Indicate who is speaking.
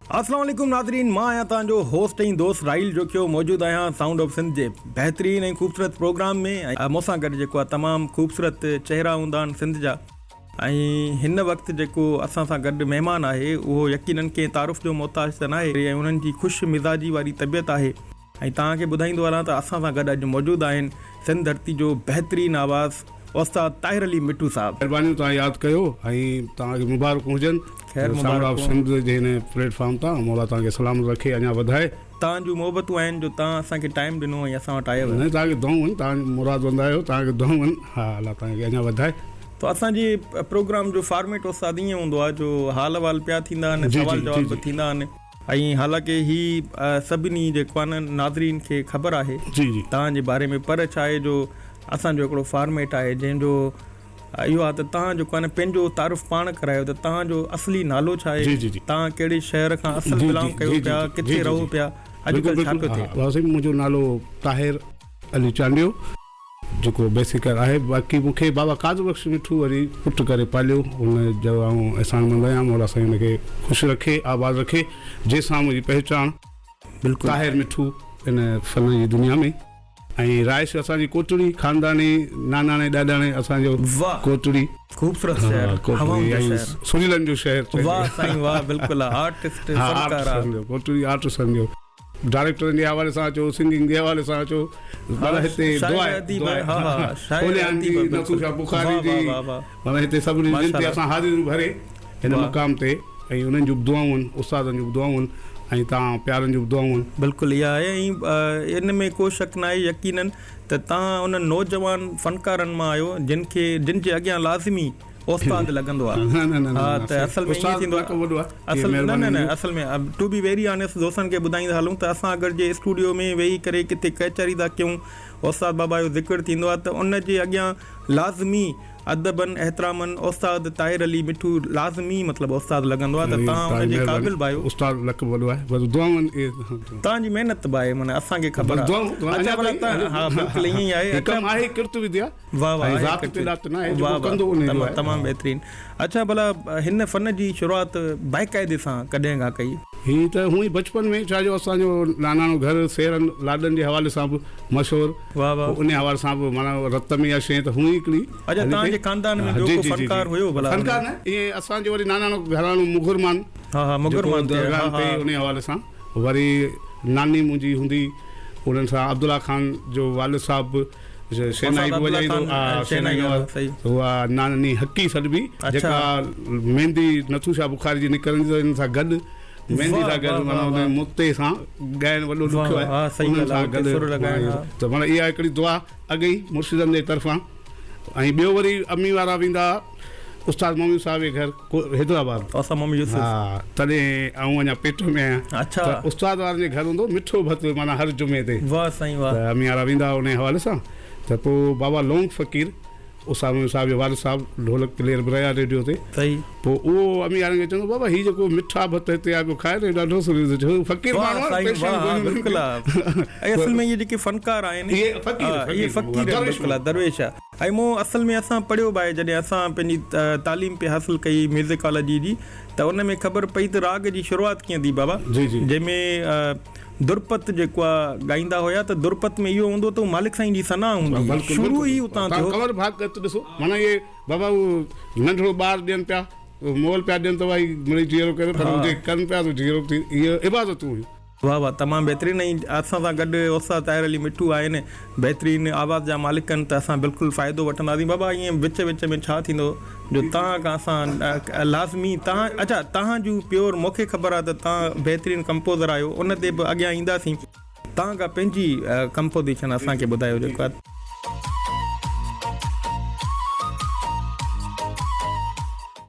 Speaker 1: अस्सलाम वालेकुम नाज़रीन, मां आहियां तव्हांजो होस्ट ऐं दोस्त राहिल जोखियो मौजूदु आहियां साउंड ऑफ सिंध जे बहितरीन ऐं ख़ूबसूरत प्रोग्राम में। ऐं मूंसां गॾु जेको आहे तमामु ख़ूबसूरत चेहरा हूंदा आहिनि सिंध जा। ऐं हिन वक़्तु जेको असां सां गॾु महिमान आहे उहो यकीनन कंहिं तारुफ़ जो मोहताज त न आहे ऐं उन्हनि जी ख़ुशि मिज़ाजी वारी तबियत आहे। ऐं तव्हांखे ॿुधाईंदो हलां त असां सां गॾु अॼु मौजूदु आहिनि सिंध धरती जो बहितरीन आवाज़ उस्ताद ताहिर अली मिठू साहब।
Speaker 2: महिरबानी तव्हां यादि कयो ऐं तव्हांखे मुबारक हुजनि।
Speaker 1: ख़ैर
Speaker 2: साउंड ऑफ सिंध जे हिन प्लेटफॉर्म तां मौला तव्हांखे सलामत रखे, अञा वधाए।
Speaker 1: तव्हांजूं मोहबतूं आहिनि जो तव्हां असांखे टाइम ॾिनो ऐं असां वटि आयो।
Speaker 2: न तव्हांखे दुआऊं आहिनि, तव्हां मुराद वधायो, तव्हांखे दुआऊं आहिनि। हा, अलाह तव्हांखे अञा वधाए।
Speaker 1: तो असांजे प्रोग्राम जो फॉर्मेट उस्ताद ईअं हूंदो आहे जो हाल वाल पिया थींदा आहिनि, सवाल जवाब बि थींदा आहिनि। ऐं हालांकि ही सभिनी जेको आहे न नाज़रीन खे ख़बर आहे तव्हांजे बारे में, पर छा आहे जो असांजो हिकिड़ो फॉर्मेट आहे जंहिंजो इहो आहे त तव्हां जेको आहे न पंहिंजो तारुफ़ पाण करायो त तव्हांजो असली नालो छा आहे, तव्हां कहिड़े शहर खां असुल बिलोंग कयो पिया, किथे रहो पिया, अॼुकल्ह छा पियो थिए।
Speaker 2: मुंहिंजो नालो ताहिर अली चांडियो जेको बेसिकर आहे। बाक़ी मूंखे बाबा काज़ बख़्श मिठू वरी पुटु करे पालियो, हुन जो आऊं अहसान मंद आहियां। मौला साईं हुनखे ख़ुशि रखे, आबाद रखे, जंहिंसां मुंहिंजी पहचान बिल्कुलु ताहिर मिठू इन फन जी दुनिया में। ऐं राइश असांजी कोटड़ी ख़ानदानी नानाणे ॾाॾाणे असांजो कोटड़ी
Speaker 1: ख़ूबसूरत शहर,
Speaker 2: सुरीलन जो शहर।
Speaker 1: वाह साईं वाह, बिल्कुलु आर्टिस्ट
Speaker 2: कोटड़ी आर्टिस्टनि जो डायरेक्टरनि जे हवाले सां अचो, सिंगिंग जे हवाले सां अचो, माना हिते बुखारी जी माना हिते सभिनी जिन ते असां हाज़िरियूं भरे हिन मुक़ाम ते, ऐं उन्हनि जूं दुआऊं आहिनि, उस्तादनि जूं दुआऊं आहिनि ऐं तव्हां प्यारनि जूं दुआऊं आहिनि।
Speaker 1: बिल्कुलु इहा आहे। ऐं इन में को शक न आहे यकीनन त तव्हां उन नौजवान फनकारनि मां आहियो जिन जे अॻियां लाज़मी उस्ताद लॻंदो आहे। हा, त असल में ईअं थींदो आहे। असल में टू बी वेरी ऑनेस्ट दोस्तनि खे ॿुधाईंदा हलूं त असां अगरि जे स्टूडियो में वेही करे किथे कचहरी था कयूं, उस्ताद बाबा जो ज़िक्र थींदो आहे त उन जे अॻियां लाज़मी अदबन एहतरामन उस्ताद ताहिर अली मिठू लाज़मी मतिलबु उस्ताद लॻंदो आहे। त तव्हां उनजे क़ाबिल बि आहियो।
Speaker 2: उस्ताद लक़ब वॾो आहे, बस
Speaker 1: तव्हांजी महिनत बि आहे, माना असांखे ख़बर आहे। हा बिल्कुलु ईअं ई आहे, तमामु बहितरीनु। अच्छा, भला हिन फ़न जी शुरूआति बाक़ाइदे सां कॾहिं खां कई?
Speaker 2: हीअ त हूअं ई बचपन में, छा जो असांजो नानाणो घर सेरनि लाॾनि जे हवाले सां बि मशहूरु, उन हवाले सां बि माना रत में इहा शइ त हुई हिकिड़ी।
Speaker 1: अच्छा, तव्हांजे खानदान में ॿियो को फनकार हुयो भला?
Speaker 2: फनकार न, ईअं असांजो वरी नानाणो घराणो मुगुरमान, उन हवाले सां वरी नानी मुंहिंजी हूंदी, उन्हनि सां अब्दुल्ला ख़ान जो वालिद साहिबु शहनाई बि वॼाईंदो, उहा नानी हकी सॾबी जेका मेहंदी नथू शाह बुखारी जी निकिरंदी हिन सां गॾु, मेहंदी सां गॾु माना मुते सां ॻाइणु वॾो ॾुखियो आहे, उन्हनि सां गॾु। त माना इहा हिकिड़ी दुआ अॻई मुर्शिदनि जे तरफ़ां। ऐं ॿियो वरी अम्मी वारा वेंदा उस्ताद मम्मी साहिब जे घर हैदराबाद। हा, तॾहिं आऊं अञा पेट में आहियां। त उस्ताद वारनि जे घर हूंदो मिठो भत, माना हर जुमे ते। अम्मी वारा वेंदा उन हवाले सां। त पोइ बाबा लोंग फ़कीर उस्ताद मम्मी साहिब जो वारिद साहिबु ढोलक प्लेयर बि रहिया रेडियो ते। पोइ उहो अम्मी वारनि खे चवंदो, बाबा हीउ जेको मिठा भत हिते आहे खाए त ॾाढो सुठो फ़कीर माण्हू आहे।
Speaker 1: असल में इहे जेके फनकार आहिनि इहे फ़कीर दरवेश आहे। ऐं मूं असल में असां पढ़ियो बि आहे, जॾहिं असां पंहिंजी तालीम पे हासिलु कई म्यूज़िकोलॉजी जी, त उन में ख़बर पई त राग जी शुरूआति कीअं थी बाबा, जंहिंमें दुरपत जेको आहे ॻाईंदा हुया, त दुरपत में इहो हूंदो त मालिक साईं जी सना हूंदी, शुरू ई उतां थियो।
Speaker 2: ख़बर भाग ॾिसो, माना इहे बाबा नंढड़ो ॿार ॾियनि पिया, मोल पिया ॾियनि त भाई मिड़ई जीअरो करे कनि पिया त जीअरो थी, इहे इबादतूं हुयूं।
Speaker 1: वाह वाह, तमामु बहितरीनु। ऐं असां सां गॾु उस्ताद ताहिर अली मिठू आहिनि, बहितरीनु आवाज़ जा मालिक आहिनि, त असां बिल्कुलु फ़ाइदो वठंदासीं। बाबा ईअं विच विच में छा थींदो जो तव्हां खां असां लाज़मी तव्हां, अच्छा तव्हां जूं प्योर मूंखे ख़बर आहे त तव्हां बहितरीनु कंपोज़र आहियो, उन ते बि अॻियां ईंदासीं। तव्हां खां पंहिंजी कंपोज़िशन असांखे ॿुधायो जेको आहे।